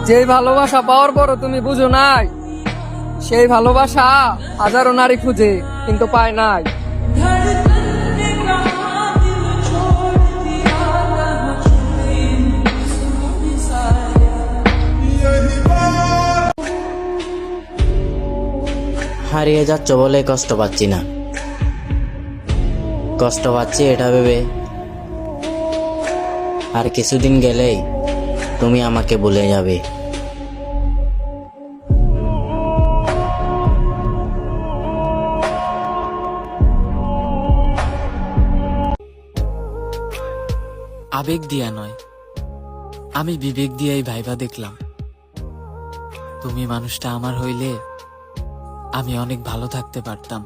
যেই ভালোবাসা পাওয়ার পরও তুমি বুঝো নাই, সেই ভালোবাসা হাজারো নারী খুঁজে কিন্তু পায় নাই। হারিয়ে যাচ্ছ বলে কষ্ট পাচ্ছি না, কষ্ট পাচ্ছি এটা ভেবে আর কিছুদিন গেলেই তুমি আমাকে ভুলে যাবে। আবেগ দিয়া নয়, আমি বিবেক দিয়াই ভাইবা দেখলাম, তুমি মানুষটা আমার হইলে আমি অনেক ভালো থাকতে পারতাম।